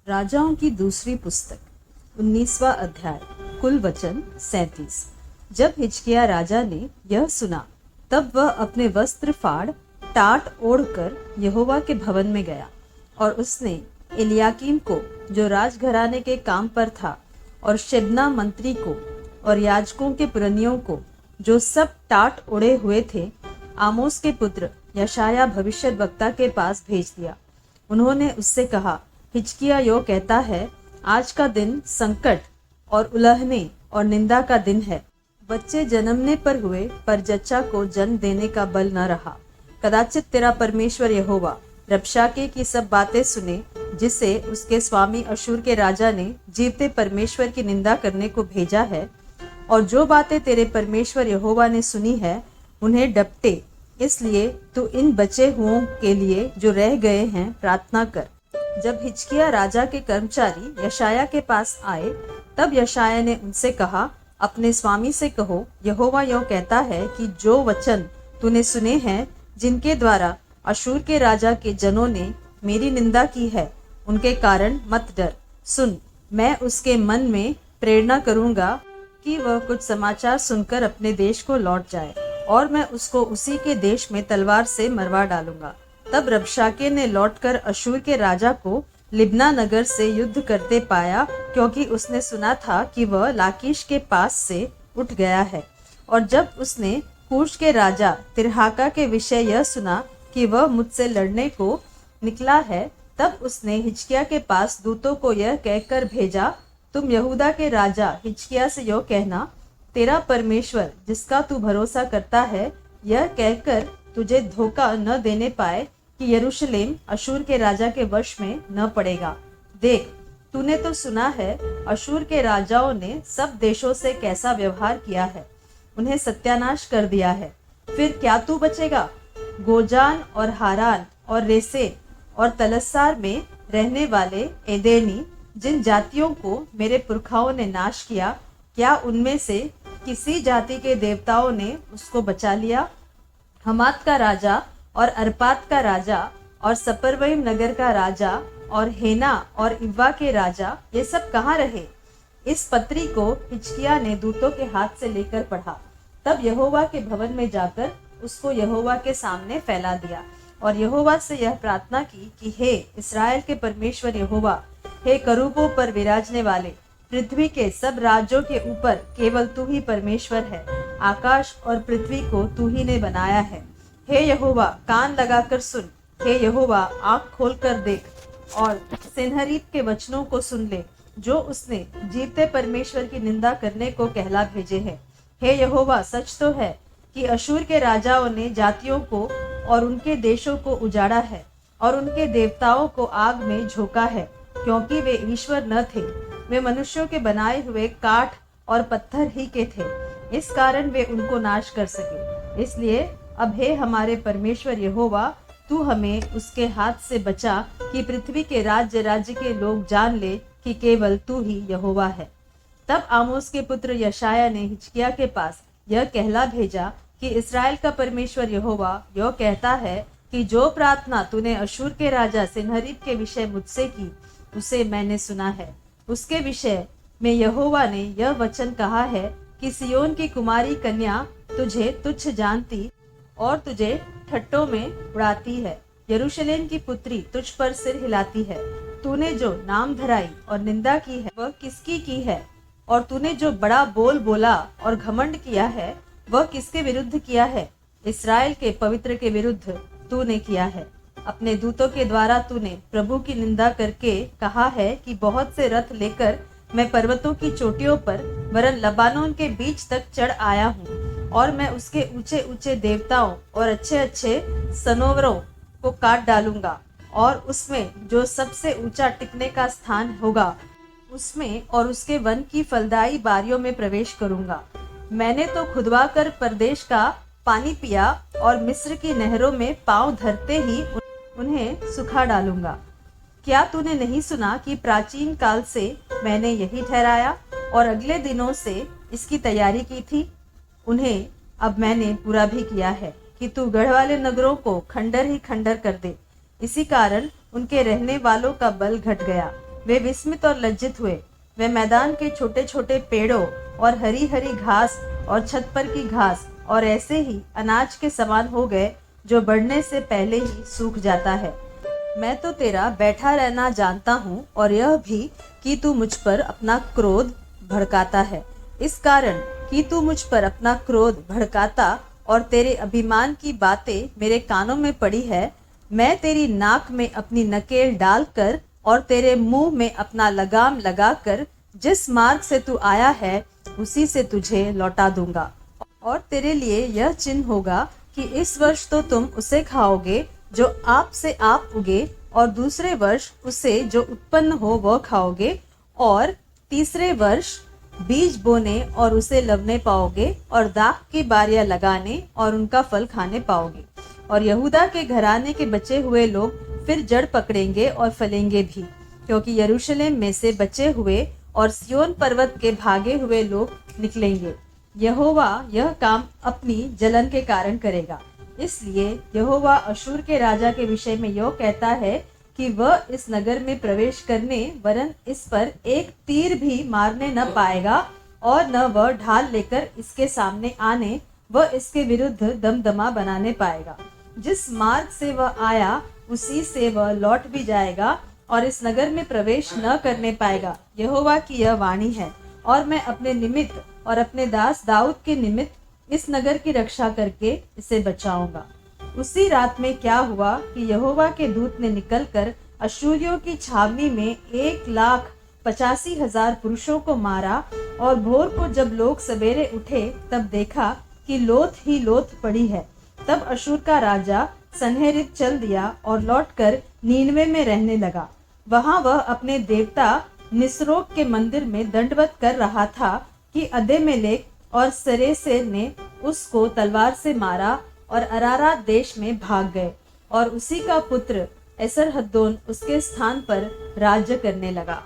राजाओं की दूसरी पुस्तक 19वां अध्याय। कुल वचन 37। जब हिजकिय्याह राजा ने यह सुना तब वह अपने वस्त्र फाड़ टाट ओढ़कर यहोवा के भवन में गया, और उसने एलियाकीम को जो राजघराने के काम पर था, और शेबना मंत्री को, और याजकों के पुरनियों को जो सब टाट ओढ़े हुए थे, आमोस के पुत्र यशायाह भविष्यद्वक्ता के पास भेज दिया। उन्होंने उससे कहा, हिजकिय्याह यो कहता है, आज का दिन संकट और उलहने और निंदा का दिन है। बच्चे जन्मने पर हुए, पर जच्चा को जन्म देने का बल न रहा। कदाचित तेरा परमेश्वर यहोवा रबशाके की सब बातें सुने, जिसे उसके स्वामी अशूर के राजा ने जीवते परमेश्वर की निंदा करने को भेजा है, और जो बातें तेरे परमेश्वर यहोवा ने सुनी है उन्हें डपटे। इसलिए तू इन बचे हुओं के लिए जो रह गए हैं प्रार्थना कर। जब हिजकिय्याह राजा के कर्मचारी यशायाह के पास आए, तब यशायाह ने उनसे कहा, अपने स्वामी से कहो, यहोवा यो कहता है कि जो वचन तूने सुने हैं, जिनके द्वारा अशूर के राजा के जनों ने मेरी निंदा की है, उनके कारण मत डर। सुन, मैं उसके मन में प्रेरणा करूंगा कि वह कुछ समाचार सुनकर अपने देश को लौट जाए, और मैं उसको उसी के देश में तलवार से मरवा डालूंगा। तब रबशाके ने लौटकर अशूर के राजा को लिब्ना नगर से युद्ध करते पाया, क्योंकि उसने सुना था कि वह लाकीश के पास से उठ गया है। और जब उसने कूश के राजा तिरहाका के विषय यह सुना कि वह मुझसे लड़ने को निकला है, तब उसने हिजकिय्याह के पास दूतों को यह कहकर भेजा, तुम यहूदा के राजा हिजकिय्याह से यो कहना, तेरा परमेश्वर जिसका तू भरोसा करता है, यह कहकर तुझे धोखा न देने पाए कि यरूशलेम अशूर के राजा के वश में न पड़ेगा। देख, तूने तो सुना है अशूर के राजाओं ने सब देशों से कैसा व्यवहार किया है, उन्हें सत्यानाश कर दिया है। फिर क्या तू बचेगा? गोजान और हारान और रेसेन और तलस्सार में रहने वाले एदेनी, जिन जातियों को मेरे पुरखाओं ने नाश किया, क्या उनमें से किसी जाति के देवताओं ने उसको बचा लिया? हमात का राजा और अर्पात का राजा और सपर्वैम नगर का राजा और हेना और इव्वा के राजा, ये सब कहाँ रहे? इस पत्री को हिजकिय्याह ने दूतों के हाथ से लेकर पढ़ा। तब यहोवा के भवन में जाकर उसको यहोवा के सामने फैला दिया, और यहोवा से यह प्रार्थना की कि हे इस्राएल के परमेश्वर यहोवा, हे करूबों पर विराजने वाले, पृथ्वी के सब राज्यों के ऊपर केवल तू ही परमेश्वर है। आकाश और पृथ्वी को तू ही ने बनाया है। हे यहोवा, कान लगाकर सुन। हे यहोवा, आँख खोलकर देख और सेनहरीब के वचनों को सुन ले, जो उसने जीवते परमेश्वर की निंदा करने को कहला भेजे हैं। हे यहोवा, सच तो है कि अशूर के राजाओं ने जातियों को और उनके देशों को उजाड़ा है, और उनके देवताओं को आग में झोंका है, क्योंकि वे ईश्वर न थे, वे मनुष्यों के बनाए हुए काठ और पत्थर ही के थे। इस कारण वे उनको नाश कर सके। इसलिए अब हे हमारे परमेश्वर यहोवा, तू हमें उसके हाथ से बचा, कि पृथ्वी के राज्य के लोग जान ले कि केवल तू ही यहोवा है। तब आमोस के पुत्र यशायाह ने हिजकिय्याह के पास यह कहला भेजा कि इस्राएल का परमेश्वर यहोवा यो कहता है कि जो प्रार्थना तूने अशूर के राजा सेनहरीब के विषय मुझसे की, उसे मैंने सुना है। उसके विषय में यहोवा ने यह वचन कहा है कि सियोन की कुमारी कन्या तुझे तुच्छ जानती और तुझे ठट्टों में उड़ाती है। यरूशलेम की पुत्री तुझ पर सिर हिलाती है। तूने जो नाम धराई और निंदा की है, वह किसकी की है? और तूने जो बड़ा बोल बोला और घमंड किया है, वह किसके विरुद्ध किया है? इस्राएल के पवित्र के विरुद्ध तूने किया है। अपने दूतों के द्वारा तूने प्रभु की निंदा करके कहा है कि बहुत से रथ लेकर मैं पर्वतों की चोटियों पर, वरन लबानोन के बीच तक चढ़ आया हूँ, और मैं उसके ऊंचे ऊंचे देवताओं और अच्छे अच्छे सनोवरों को काट डालूंगा, और उसमें जो सबसे ऊंचा टिकने का स्थान होगा, उसमें और उसके वन की फलदाई बारियों में प्रवेश करूंगा। मैंने तो खुदवा कर परदेश का पानी पिया, और मिस्र की नहरों में पांव धरते ही उन्हें सुखा डालूंगा। क्या तूने नहीं सुना कि प्राचीन काल से मैंने यही ठहराया और अगले दिनों से इसकी तैयारी की थी? उन्हें अब मैंने पूरा भी किया है कि तू गढ़ वाले नगरों को खंडर ही खंडर कर दे। इसी कारण उनके रहने वालों का बल घट गया। वे विस्मित और लज्जित हुए। वे मैदान के छोटे छोटे पेड़ों और हरी हरी घास और छत पर की घास और ऐसे ही अनाज के समान हो गए जो बढ़ने से पहले ही सूख जाता है। मैं तो तेरा बैठा रहना जानता हूँ और यह भी कि तू मुझ पर अपना क्रोध भड़काता है। इस कारण कि तू मुझ पर अपना क्रोध भड़काता और तेरे अभिमान की बातें मेरे कानों में पड़ी है, मैं तेरी नाक में अपनी नकेल डालकर और तेरे मुंह में अपना लगाम लगाकर जिस मार्ग से तू आया है उसी से तुझे लौटा दूंगा। और तेरे लिए यह चिन्ह होगा कि इस वर्ष तो तुम उसे खाओगे जो आप से आप उगे, और दूसरे वर्ष उसे जो उत्पन्न हो वह खाओगे, और तीसरे वर्ष बीज बोने और उसे लवने पाओगे, और दाख की बारियां लगाने और उनका फल खाने पाओगे। और यहूदा के घराने के बचे हुए लोग फिर जड़ पकड़ेंगे और फलेंगे भी, क्योंकि यरूशलेम में से बचे हुए और सिय्योन पर्वत के भागे हुए लोग निकलेंगे। यहोवा यह काम अपनी जलन के कारण करेगा। इसलिए यहोवा अशूर के राजा के विषय में यह कहता है कि वह इस नगर में प्रवेश करने वरन इस पर एक तीर भी मारने न पाएगा, और न वह ढाल लेकर इसके सामने आने वह इसके विरुद्ध दमदमा बनाने पाएगा। जिस मार्ग से वह आया उसी से वह लौट भी जाएगा और इस नगर में प्रवेश न करने पाएगा। यहोवा की यह वाणी है। और मैं अपने निमित्त और अपने दास दाऊद के निमित्त इस नगर की रक्षा करके इसे बचाऊंगा। उसी रात में क्या हुआ कि यहोवा के दूत ने निकलकर अश्शूरियों की छावनी में 1,85,000 पुरुषों को मारा। और भोर को जब लोग सवेरे उठे तब देखा कि लोथ ही लोथ पड़ी है। तब अश्शूर का राजा सन्हेरीब चल दिया और लौटकर नीनवे में रहने लगा। वहां वह अपने देवता निस्रोक के मंदिर में दंडवत कर रहा था कि अदीमेलेक और सरेसेर ने उसको तलवार से मारा और अरारात देश में भाग गए, और उसी का पुत्र एसरहद्दोन उसके स्थान पर राज्य करने लगा।